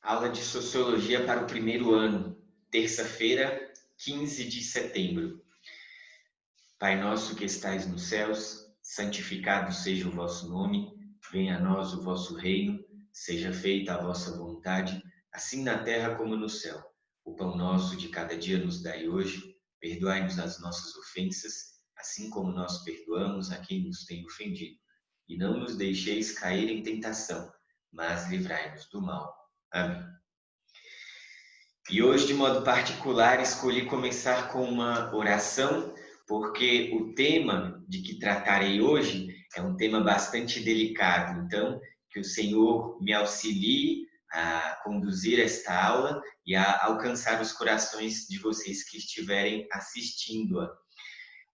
Aula de Sociologia para o primeiro ano, terça-feira, 15 de setembro. Pai nosso que estais nos céus, santificado seja o vosso nome, venha a nós o vosso reino, seja feita a vossa vontade, assim na terra como no céu. O pão nosso de cada dia nos dai hoje, perdoai-nos as nossas ofensas, assim como nós perdoamos a quem nos tem ofendido. E não nos deixeis cair em tentação, mas livrai-nos do mal. Amém. E hoje, de modo particular, escolhi começar com uma oração, porque o tema de que tratarei hoje é um tema bastante delicado. Então, que o Senhor me auxilie a conduzir esta aula e a alcançar os corações de vocês que estiverem assistindo-a.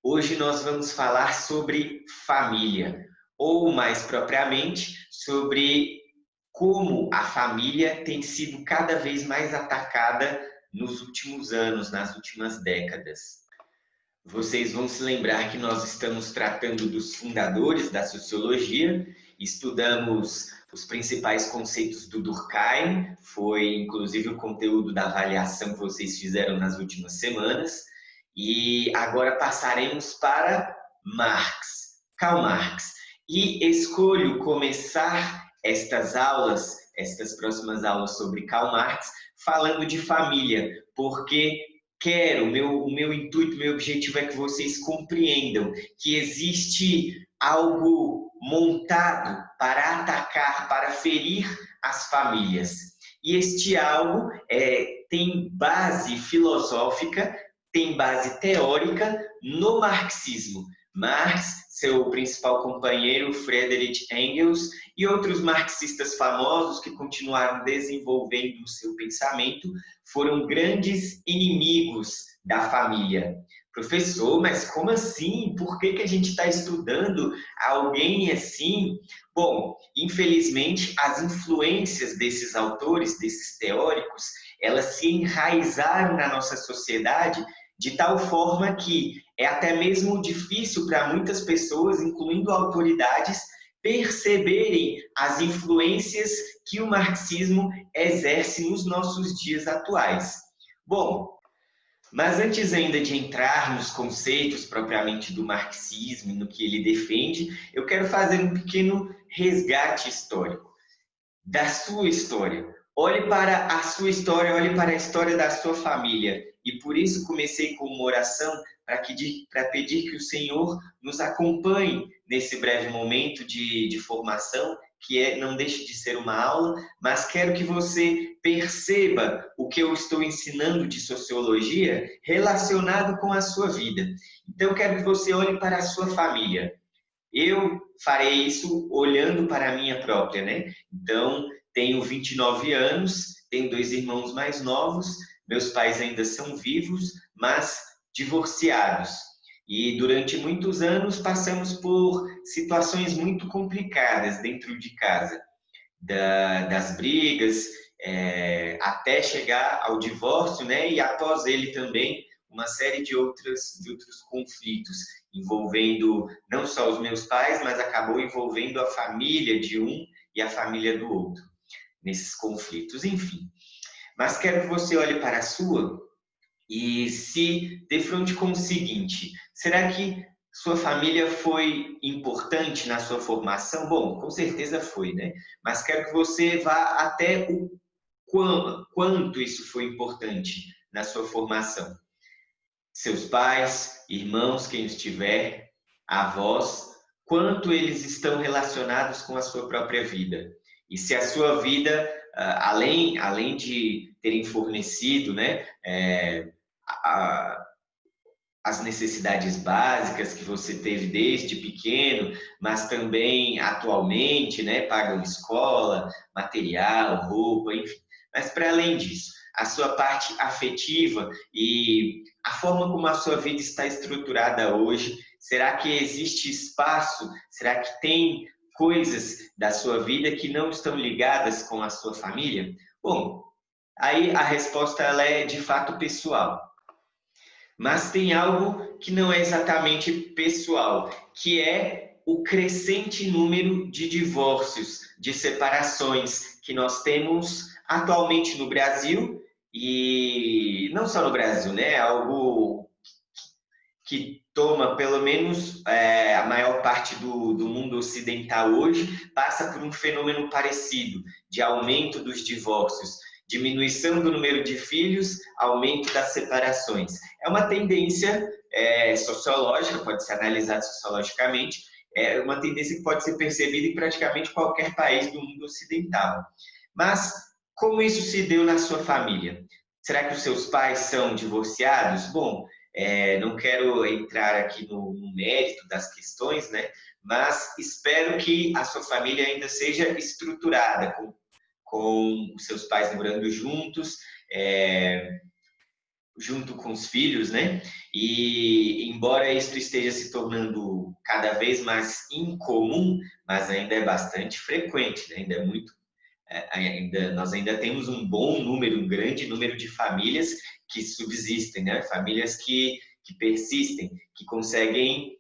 Hoje nós vamos falar sobre família, ou mais propriamente, sobre como a família tem sido cada vez mais atacada nos últimos anos, nas últimas décadas. Vocês vão se lembrar que nós estamos tratando dos fundadores da sociologia, estudamos os principais conceitos do Durkheim, foi inclusive o conteúdo da avaliação que vocês fizeram nas últimas semanas, e agora passaremos para Marx, Karl Marx. E escolho começar estas próximas aulas sobre Karl Marx, falando de família, porque o meu intuito, meu objetivo é que vocês compreendam que existe algo montado para atacar, para ferir as famílias. E este algo tem base filosófica, tem base teórica no marxismo. Marx, seu principal companheiro, Friedrich Engels, e outros marxistas famosos que continuaram desenvolvendo o seu pensamento, foram grandes inimigos da família. Professor, mas como assim? Por que a gente está estudando alguém assim? Bom, infelizmente, as influências desses autores, desses teóricos, elas se enraizaram na nossa sociedade de tal forma que é até mesmo difícil para muitas pessoas, incluindo autoridades, perceberem as influências que o marxismo exerce nos nossos dias atuais. Bom, mas antes ainda de entrar nos conceitos propriamente do marxismo e no que ele defende, eu quero fazer um pequeno resgate histórico da sua história. Olhe para a sua história, olhe para a história da sua família. E por isso comecei com uma oração para pedir que o Senhor nos acompanhe nesse breve momento de formação, que não deixe de ser uma aula, mas quero que você perceba o que eu estou ensinando de sociologia relacionado com a sua vida. Então, quero que você olhe para a sua família. Eu farei isso olhando para a minha própria, né? Então, tenho 29 anos, tenho 2 irmãos mais novos, meus pais ainda são vivos, mas divorciados. E durante muitos anos passamos por situações muito complicadas dentro de casa, das brigas, até chegar ao divórcio, né? E após ele também uma série de outros conflitos, envolvendo não só os meus pais, mas acabou envolvendo a família de um e a família do outro, nesses conflitos, enfim. Mas quero que você olhe para a sua e se defronte com o seguinte: será que sua família foi importante na sua formação? Bom, com certeza foi, né? Mas quero que você vá até o quanto isso foi importante na sua formação. Seus pais, irmãos, quem estiver, avós, quanto eles estão relacionados com a sua própria vida. E se a sua vida, além de terem fornecido, né, as necessidades básicas que você teve desde pequeno, mas também atualmente, né, pagam escola, material, roupa, enfim. Mas para além disso, a sua parte afetiva e a forma como a sua vida está estruturada hoje, será que existe espaço? Será que tem coisas da sua vida que não estão ligadas com a sua família? Bom, aí a resposta ela é de fato pessoal. Mas tem algo que não é exatamente pessoal, que é o crescente número de divórcios, de separações que nós temos atualmente no Brasil, e não só no Brasil, né? Algo que toma pelo menos a maior parte do mundo ocidental hoje, passa por um fenômeno parecido, de aumento dos divórcios, diminuição do número de filhos, aumento das separações. É uma tendência sociológica, pode ser analisada sociologicamente, é uma tendência que pode ser percebida em praticamente qualquer país do mundo ocidental. Mas como isso se deu na sua família? Será que os seus pais são divorciados? Bom, não quero entrar aqui no mérito das questões, né? Mas espero que a sua família ainda seja estruturada, com os seus pais morando juntos, junto com os filhos, né? E embora isso esteja se tornando cada vez mais incomum, mas ainda é bastante frequente, né? Nós ainda temos um bom número, um grande número de famílias que subsistem, né? Famílias que persistem, que conseguem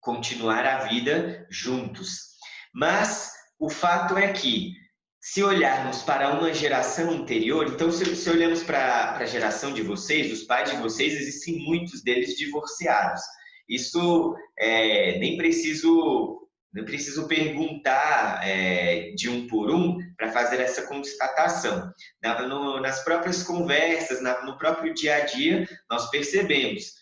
continuar a vida juntos. Mas o fato é que, se olharmos para uma geração anterior, então se olhamos para a geração de vocês, os pais de vocês, existem muitos deles divorciados. Isso nem preciso perguntar de um por um para fazer essa constatação. Nas próprias conversas, no próprio dia a dia, nós percebemos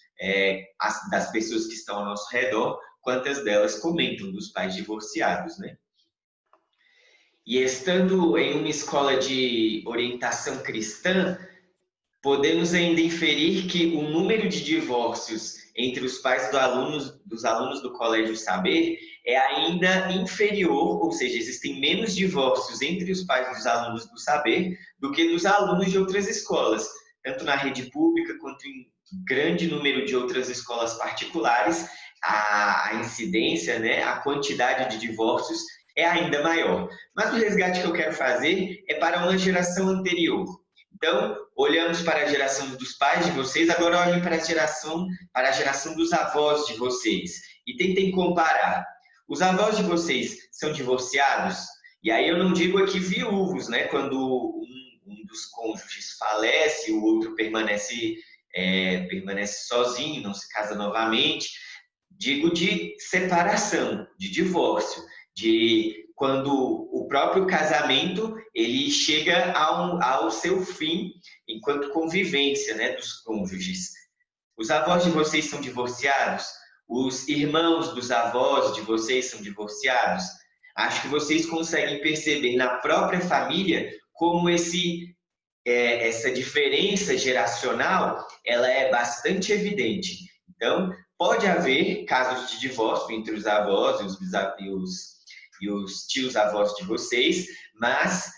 das pessoas que estão ao nosso redor, quantas delas comentam dos pais divorciados, né? E estando em uma escola de orientação cristã, podemos ainda inferir que o número de divórcios entre os pais dos alunos do Colégio Saber é ainda inferior, ou seja, existem menos divórcios entre os pais dos alunos do Saber do que dos alunos de outras escolas, tanto na rede pública quanto em grande número de outras escolas particulares. A incidência, né, a quantidade de divórcios é ainda maior. Mas o resgate que eu quero fazer é para uma geração anterior. Então, olhamos para a geração dos pais de vocês, agora olhem para a geração dos avós de vocês e tentem comparar. Os avós de vocês são divorciados? E aí eu não digo aqui viúvos, né? Quando um dos cônjuges falece, o outro permanece sozinho, não se casa novamente. Digo de separação, de divórcio, de quando o próprio casamento ele chega ao seu fim enquanto convivência, né, dos cônjuges. Os avós de vocês são divorciados? Os irmãos dos avós de vocês são divorciados? Acho que vocês conseguem perceber na própria família como essa diferença geracional ela é bastante evidente. Então, pode haver casos de divórcio entre os avós e os tios-avós de vocês, mas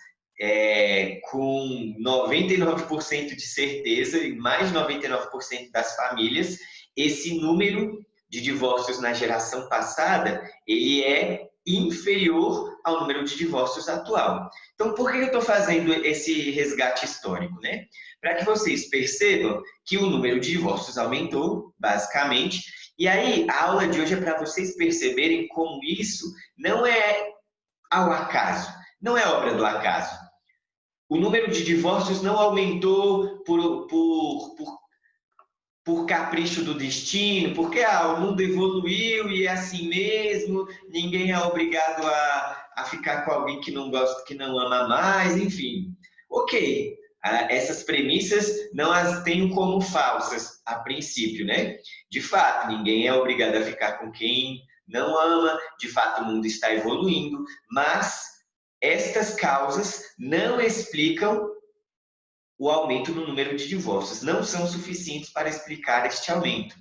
com 99% de certeza, e mais de 99% das famílias, esse número de divórcios na geração passada, ele é inferior ao número de divórcios atual. Então, por que eu estou fazendo esse resgate histórico, né? Para que vocês percebam que o número de divórcios aumentou, basicamente, e aí a aula de hoje é para vocês perceberem como isso não é ao acaso, não é obra do acaso. O número de divórcios não aumentou por capricho do destino, porque o mundo evoluiu e é assim mesmo, ninguém é obrigado a ficar com alguém que não gosta, que não ama mais, enfim. Ok, essas premissas não as tenho como falsas a princípio, né? De fato, ninguém é obrigado a ficar com quem não ama, de fato o mundo está evoluindo, mas estas causas não explicam o aumento no número de divórcios, não são suficientes para explicar este aumento.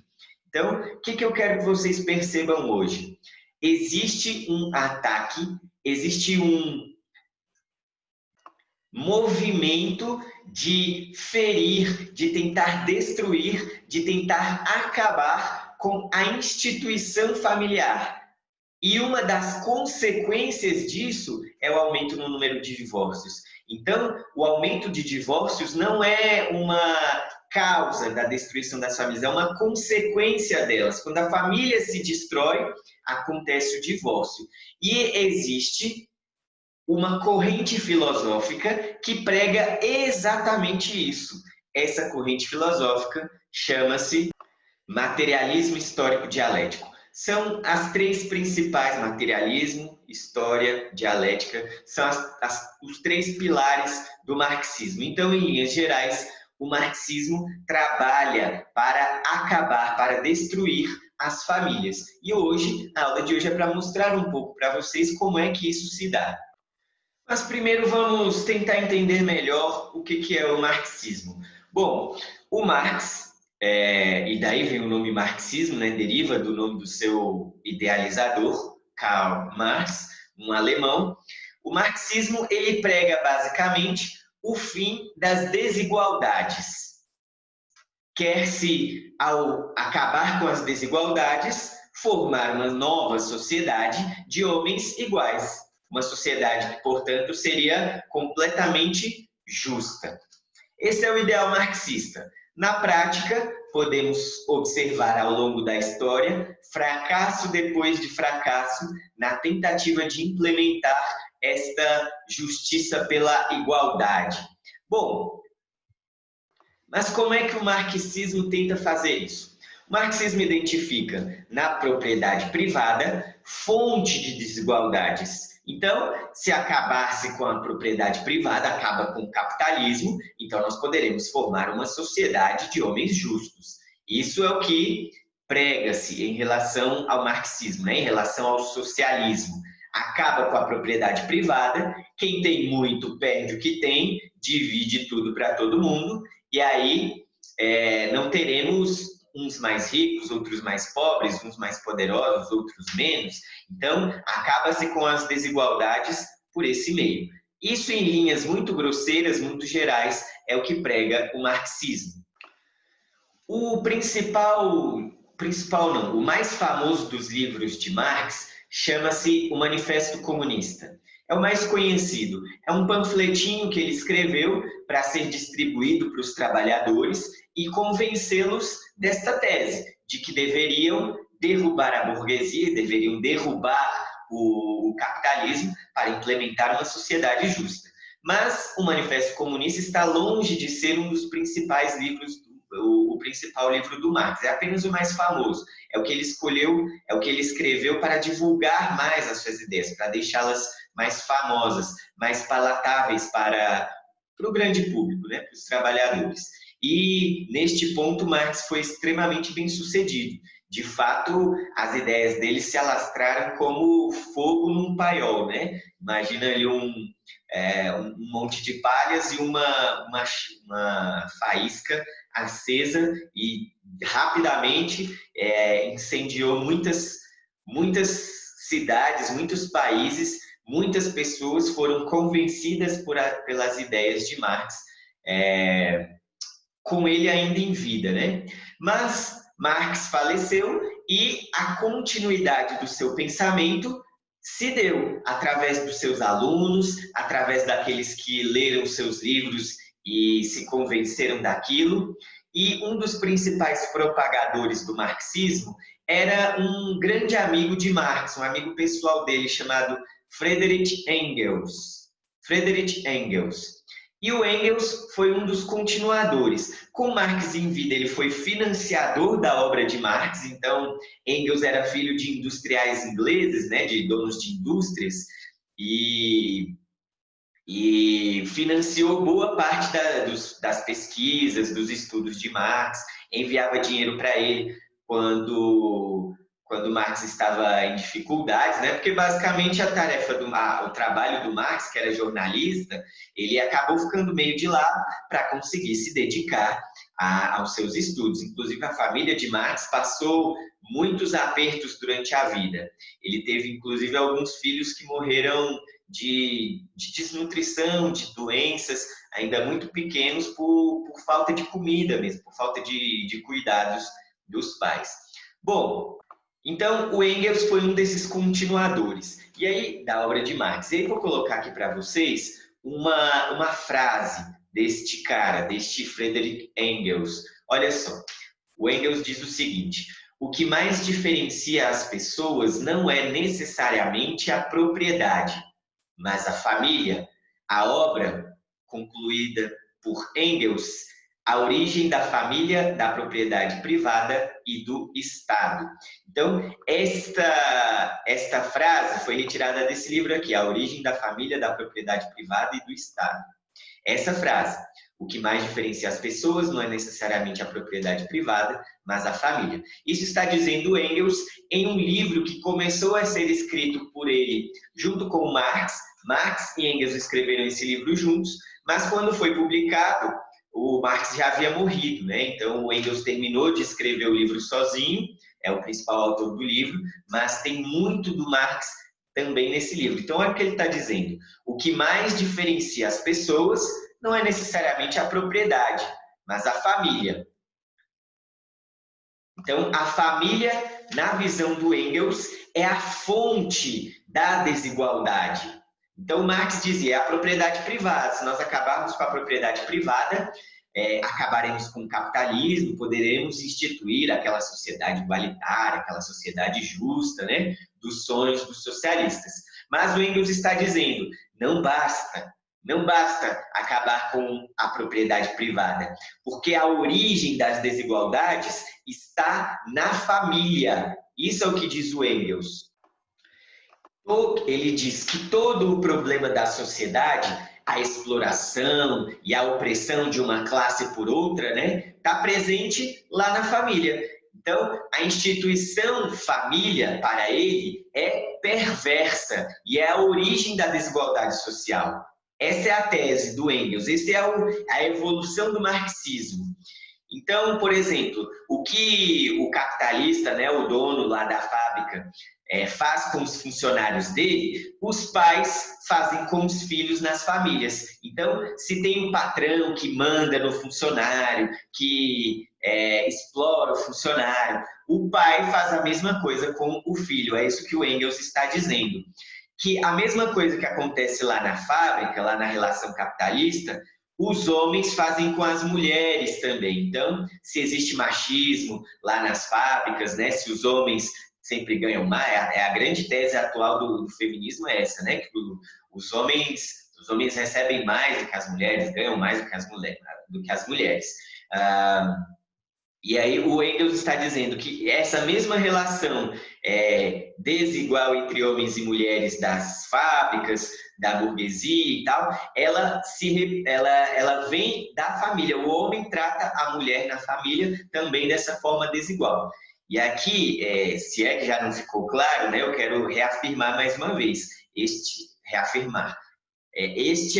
Então, o que eu quero que vocês percebam hoje? Existe um ataque, existe um movimento de ferir, de tentar destruir, de tentar acabar com a instituição familiar. E uma das consequências disso é o aumento no número de divórcios. Então, o aumento de divórcios não é uma causa da destruição das famílias, é uma consequência delas. Quando a família se destrói, acontece o divórcio. E existe uma corrente filosófica que prega exatamente isso. Essa corrente filosófica chama-se materialismo histórico dialético. São as três principais: materialismo, história, dialética, são os três pilares do marxismo. Então, em linhas gerais, o marxismo trabalha para acabar, para destruir as famílias. E hoje, a aula de hoje é para mostrar um pouco para vocês como é que isso se dá. Mas primeiro vamos tentar entender melhor o que é o marxismo. Bom, o Marx, e daí vem o nome marxismo, né, deriva do nome do seu idealizador, Karl Marx, um alemão. O marxismo ele prega basicamente o fim das desigualdades. Quer-se, ao acabar com as desigualdades, formar uma nova sociedade de homens iguais. Uma sociedade que, portanto, seria completamente justa. Esse é o ideal marxista. Na prática, podemos observar ao longo da história fracasso depois de fracasso na tentativa de implementar esta justiça pela igualdade. Bom, mas como é que o marxismo tenta fazer isso? O marxismo identifica na propriedade privada fonte de desigualdades. Então, se acabar-se com a propriedade privada, acaba com o capitalismo, então nós poderemos formar uma sociedade de homens justos. Isso é o que prega-se em relação ao marxismo, né? Em relação ao socialismo. Acaba com a propriedade privada, quem tem muito perde o que tem, divide tudo para todo mundo, e aí não teremos uns mais ricos, outros mais pobres, uns mais poderosos, outros menos. Então, acaba-se com as desigualdades por esse meio. Isso, em linhas muito grosseiras, muito gerais, é o que prega o marxismo. O o mais famoso dos livros de Marx chama-se O Manifesto Comunista. É o mais conhecido. É um panfletinho que ele escreveu para ser distribuído para os trabalhadores e convencê-los desta tese, de que deveriam derrubar a burguesia, deveriam derrubar o capitalismo para implementar uma sociedade justa. Mas o Manifesto Comunista está longe de ser um dos principais livros, o principal livro do Marx. É apenas o mais famoso. É o que ele escolheu, é o que ele escreveu para divulgar mais as suas ideias, para deixá-las mais famosas, mais palatáveis para o grande público, né, para os trabalhadores. E, neste ponto, Marx foi extremamente bem sucedido. De fato, as ideias dele se alastraram como fogo num paiol, né? Imagina ali um monte de palhas e uma faísca acesa e rapidamente incendiou muitas cidades, muitos países, muitas pessoas foram convencidas pelas ideias de Marx, com ele ainda em vida, né? Mas Marx faleceu e a continuidade do seu pensamento se deu através dos seus alunos, através daqueles que leram seus livros e se convenceram daquilo. E um dos principais propagadores do marxismo era um grande amigo de Marx, um amigo pessoal dele chamado Friedrich Engels. Friedrich Engels. E o Engels foi um dos continuadores. Com Marx em vida, ele foi financiador da obra de Marx. Então, Engels era filho de industriais ingleses, né, de donos de indústrias, e financiou boa parte das pesquisas, dos estudos de Marx, enviava dinheiro para ele quando Marx estava em dificuldades, né? Porque basicamente o trabalho do Marx, que era jornalista, ele acabou ficando meio de lado para conseguir se dedicar aos seus estudos. Inclusive, a família de Marx passou muitos apertos durante a vida. Ele teve, inclusive, alguns filhos que morreram de desnutrição, de doenças, ainda muito pequenos, por falta de comida mesmo, por falta de cuidados dos pais. Bom, então o Engels foi um desses continuadores, e aí, da obra de Marx. E aí vou colocar aqui para vocês uma frase deste cara, deste Friedrich Engels. Olha só, o Engels diz o seguinte: o que mais diferencia as pessoas não é necessariamente a propriedade, mas a família. A obra, concluída por Engels, a origem da família, da propriedade privada e do Estado. Então, esta frase foi retirada desse livro aqui, A Origem da Família, da Propriedade Privada e do Estado. Essa frase, o que mais diferencia as pessoas não é necessariamente a propriedade privada, mas a família. Isso está dizendo Engels em um livro que começou a ser escrito por ele junto com Marx. Marx e Engels escreveram esse livro juntos, mas quando foi publicado, o Marx já havia morrido, né? Então o Engels terminou de escrever o livro sozinho, é o principal autor do livro, mas tem muito do Marx também nesse livro. Então olha o que ele está dizendo: o que mais diferencia as pessoas não é necessariamente a propriedade, mas a família. Então a família, na visão do Engels, é a fonte da desigualdade. Então, Marx dizia, a propriedade privada, se nós acabarmos com a propriedade privada, acabaremos com o capitalismo, poderemos instituir aquela sociedade igualitária, aquela sociedade justa, né, dos sonhos dos socialistas. Mas o Engels está dizendo, não basta acabar com a propriedade privada, porque a origem das desigualdades está na família. Isso é o que diz o Engels. Ele diz que todo o problema da sociedade, a exploração e a opressão de uma classe por outra, né, está presente lá na família. Então, a instituição família, para ele, é perversa e é a origem da desigualdade social. Essa é a tese do Engels, essa é a evolução do marxismo. Então, por exemplo, o que o capitalista, né, o dono lá da fábrica, faz com os funcionários dele, os pais fazem com os filhos nas famílias. Então, se tem um patrão que manda no funcionário, que explora o funcionário, o pai faz a mesma coisa com o filho. É isso que o Engels está dizendo. Que a mesma coisa que acontece lá na fábrica, lá na relação capitalista, os homens fazem com as mulheres também. Então, se existe machismo lá nas fábricas, né, se os homens sempre ganham mais, a grande tese atual do feminismo é essa, né, que os homens recebem mais do que as mulheres, ganham mais do que as mulheres. E aí o Engels está dizendo que essa mesma relação desigual entre homens e mulheres das fábricas, da burguesia e tal, ela vem da família. O homem trata a mulher na família também dessa forma desigual. E aqui, se é que já não ficou claro, né, eu quero reafirmar mais uma vez. Este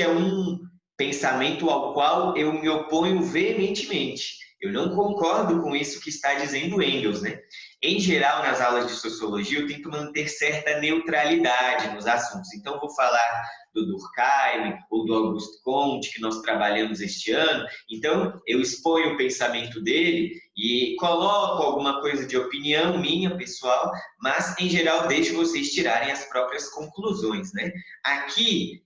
é um pensamento ao qual eu me oponho veementemente. Eu não concordo com isso que está dizendo Engels, né? Em geral, nas aulas de sociologia, eu tento manter certa neutralidade nos assuntos. Então, vou falar do Durkheim ou do Auguste Comte, que nós trabalhamos este ano. Então, eu exponho o pensamento dele e coloco alguma coisa de opinião minha, pessoal, mas, em geral, deixo vocês tirarem as próprias conclusões, né? Aqui,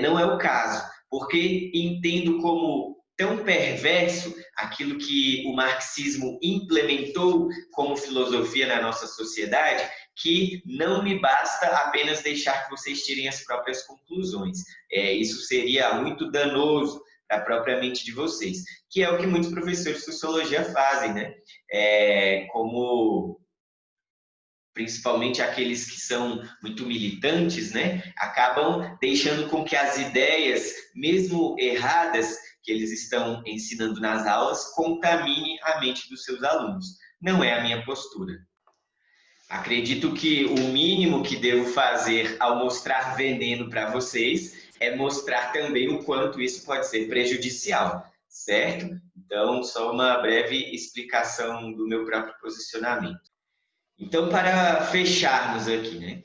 não é o caso, porque entendo como tão perverso aquilo que o marxismo implementou como filosofia na nossa sociedade, que não me basta apenas deixar que vocês tirem as próprias conclusões. Isso seria muito danoso para a própria mente de vocês, que é o que muitos professores de sociologia fazem, né? Como principalmente aqueles que são muito militantes, né? Acabam deixando com que as ideias, mesmo erradas, que eles estão ensinando nas aulas, contamine a mente dos seus alunos. Não é a minha postura. Acredito que o mínimo que devo fazer ao mostrar veneno para vocês é mostrar também o quanto isso pode ser prejudicial, certo? Então, só uma breve explicação do meu próprio posicionamento. Então, para fecharmos aqui, né?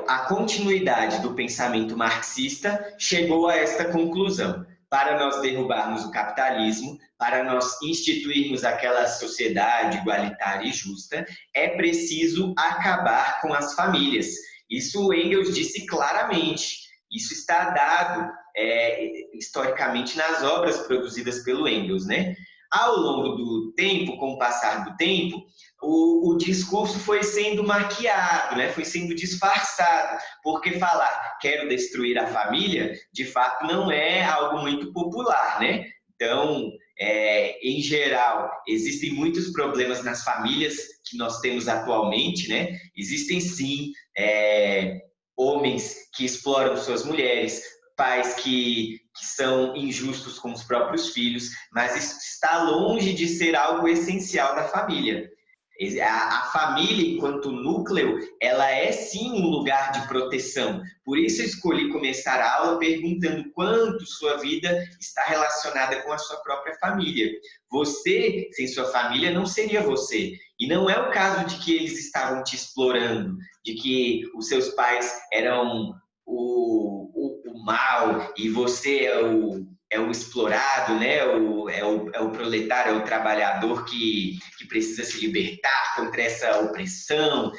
A continuidade do pensamento marxista chegou a esta conclusão. Para nós derrubarmos o capitalismo, para nós instituirmos aquela sociedade igualitária e justa, é preciso acabar com as famílias. Isso Engels disse claramente. Isso está dado historicamente nas obras produzidas pelo Engels, né? Ao longo do tempo, com o passar do tempo, o discurso foi sendo maquiado, né? Foi sendo disfarçado, porque falar quero destruir a família, de fato, não é algo muito popular, né? Então, em geral, existem muitos problemas nas famílias que nós temos atualmente, né? Existem sim homens que exploram suas mulheres, pais que são injustos com os próprios filhos, mas isso está longe de ser algo essencial da família. A família, enquanto núcleo, ela é sim um lugar de proteção. Por isso eu escolhi começar a aula perguntando quanto sua vida está relacionada com a sua própria família. Você, sem sua família, não seria você. E não é o caso de que eles estavam te explorando, de que os seus pais eram o mal e você é o explorado, né? É o proletário, é o trabalhador que precisa se libertar contra essa opressão,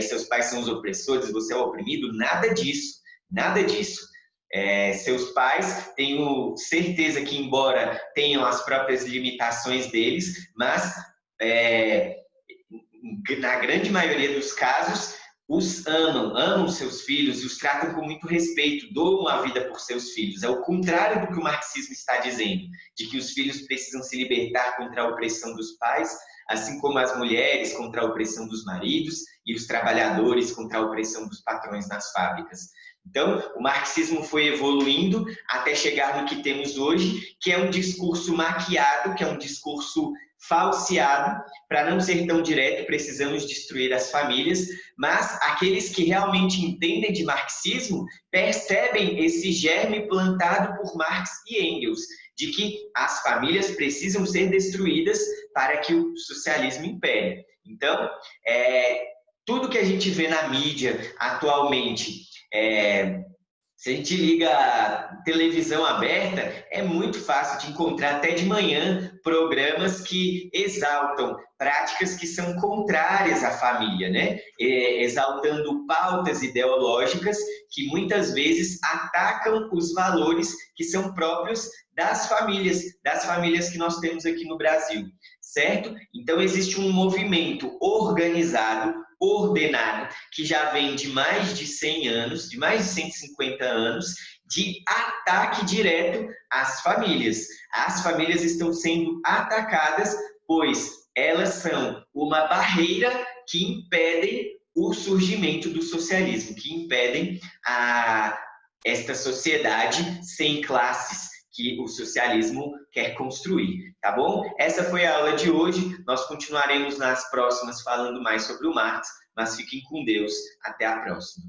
seus pais são os opressores, você é o oprimido, nada disso, nada disso. Seus pais, tenho certeza que, embora tenham as próprias limitações deles, mas na grande maioria dos casos, os amam seus filhos e os tratam com muito respeito, doam a vida por seus filhos. É o contrário do que o marxismo está dizendo, de que os filhos precisam se libertar contra a opressão dos pais, assim como as mulheres contra a opressão dos maridos e os trabalhadores contra a opressão dos patrões nas fábricas. Então, o marxismo foi evoluindo até chegar no que temos hoje, que é um discurso maquiado, que é um discurso falseado. Para não ser tão direto, precisamos destruir as famílias, mas aqueles que realmente entendem de marxismo percebem esse germe plantado por Marx e Engels, de que as famílias precisam ser destruídas para que o socialismo impere. Então, tudo que a gente vê na mídia atualmente, se a gente liga a televisão aberta, é muito fácil de encontrar até de manhã programas que exaltam práticas que são contrárias à família, né? Exaltando pautas ideológicas que muitas vezes atacam os valores que são próprios das famílias que nós temos aqui no Brasil, certo? Então existe um movimento organizado, ordenado, que já vem de mais de 100 anos, de mais de 150 anos, de ataque direto às famílias. As famílias estão sendo atacadas, pois elas são uma barreira que impedem o surgimento do socialismo, que impedem esta sociedade sem classes que o socialismo quer construir, tá bom? Essa foi a aula de hoje, nós continuaremos nas próximas falando mais sobre o Marx, mas fiquem com Deus, até a próxima.